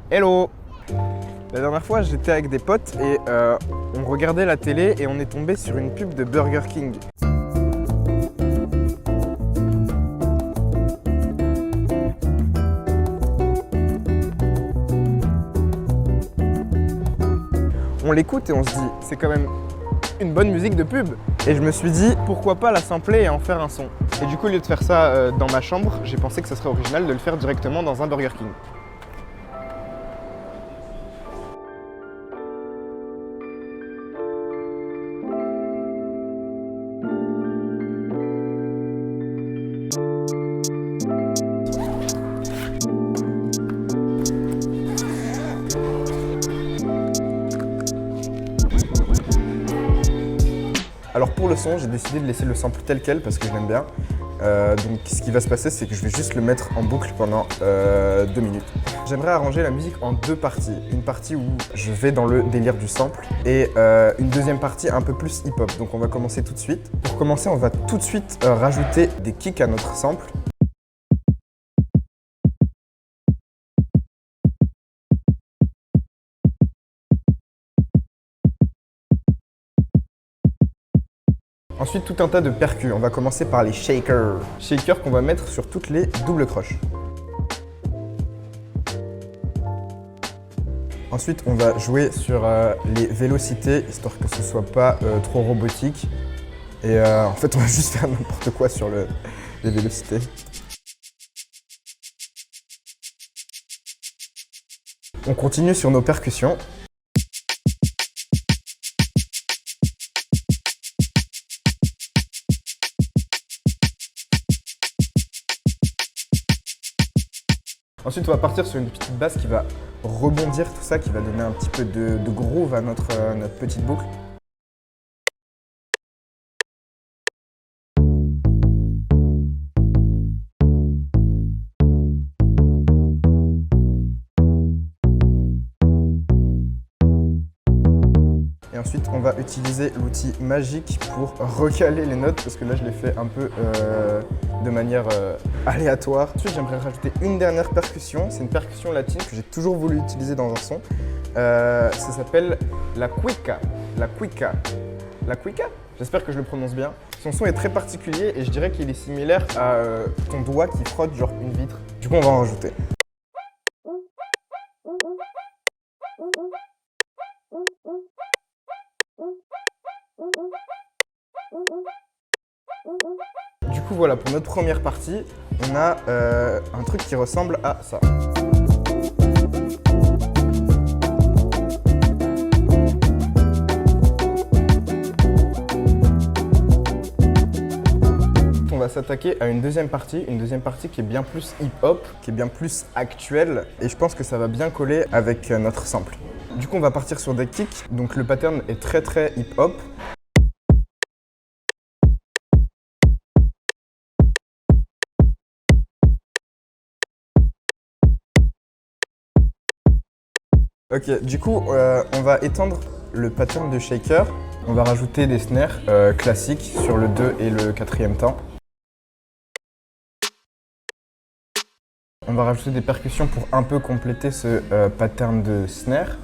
Hello! La dernière fois, j'étais avec des potes et on regardait la télé et on est tombé sur une pub de Burger King. On l'écoute et on se dit, c'est quand même une bonne musique de pub. Et je me suis dit, pourquoi pas la sampler et en faire un son. Et du coup, au lieu de faire ça dans ma chambre, j'ai pensé que ce serait original de le faire directement dans un Burger King. Alors pour le son, j'ai décidé de laisser le sample tel quel parce que je l'aime bien. Donc ce qui va se passer, c'est que je vais juste le mettre en boucle pendant 2 minutes. J'aimerais arranger la musique en 2 parties. Une partie où je vais dans le délire du sample et une deuxième partie un peu plus hip-hop. Donc on va commencer tout de suite. Pour commencer, on va tout de suite rajouter des kicks à notre sample. Ensuite, tout un tas de percus. On va commencer par les shakers. Shakers qu'on va mettre sur toutes les doubles croches. Ensuite, on va jouer sur les vélocités, histoire que ce soit pas trop robotique. Et en fait, on va juste faire n'importe quoi sur les vélocités. On continue sur nos percussions. Ensuite, on va partir sur une petite basse qui va rebondir tout ça, qui va donner un petit peu de groove à notre petite boucle. Et ensuite, on va utiliser l'outil magique pour recaler les notes, parce que là, je l'ai fait un peu de manière aléatoire. Ensuite, j'aimerais rajouter une dernière percussion. C'est une percussion latine que j'ai toujours voulu utiliser dans un son. Ça s'appelle la cuica. La cuica. La cuica? J'espère que je le prononce bien. Son son est très particulier et je dirais qu'il est similaire à ton doigt qui frotte genre une vitre. Du coup, on va en rajouter. Du coup voilà, pour notre première partie, on a un truc qui ressemble à ça. On va s'attaquer à une deuxième partie qui est bien plus hip-hop, qui est bien plus actuelle, et je pense que ça va bien coller avec notre sample. Du coup, on va partir sur des kicks, donc le pattern est très hip-hop. Ok, du coup, on va étendre le pattern de shaker. On va rajouter des snares classiques sur le 2 et le 4e temps. On va rajouter des percussions pour un peu compléter ce pattern de snare.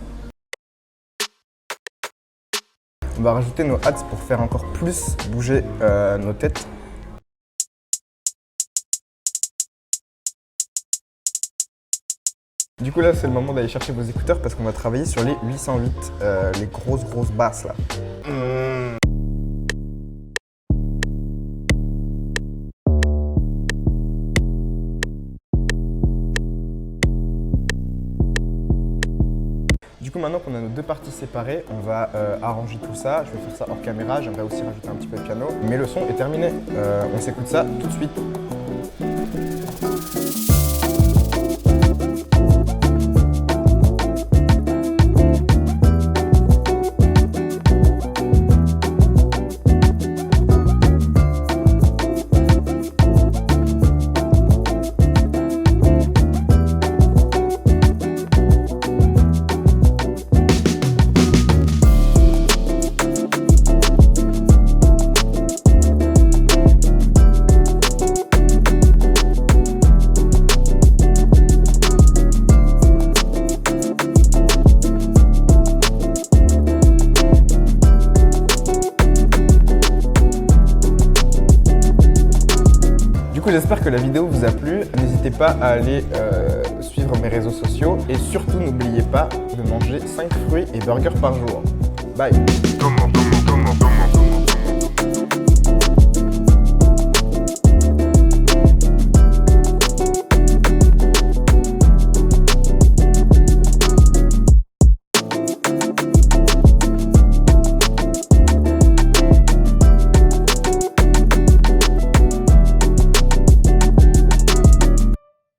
On va rajouter nos hats pour faire encore plus bouger nos têtes. Du coup là c'est le moment d'aller chercher vos écouteurs parce qu'on va travailler sur les 808, les grosses basses là. Du coup maintenant qu'on a nos 2 parties séparées, on va arranger tout ça. Je vais faire ça hors caméra, j'aimerais aussi rajouter un petit peu de piano. Mais le son est terminé, on s'écoute ça tout de suite. j'espère que la vidéo vous a plu. N'hésitez pas à aller suivre mes réseaux sociaux et surtout n'oubliez pas de manger 5 fruits et burgers par jour. Bye.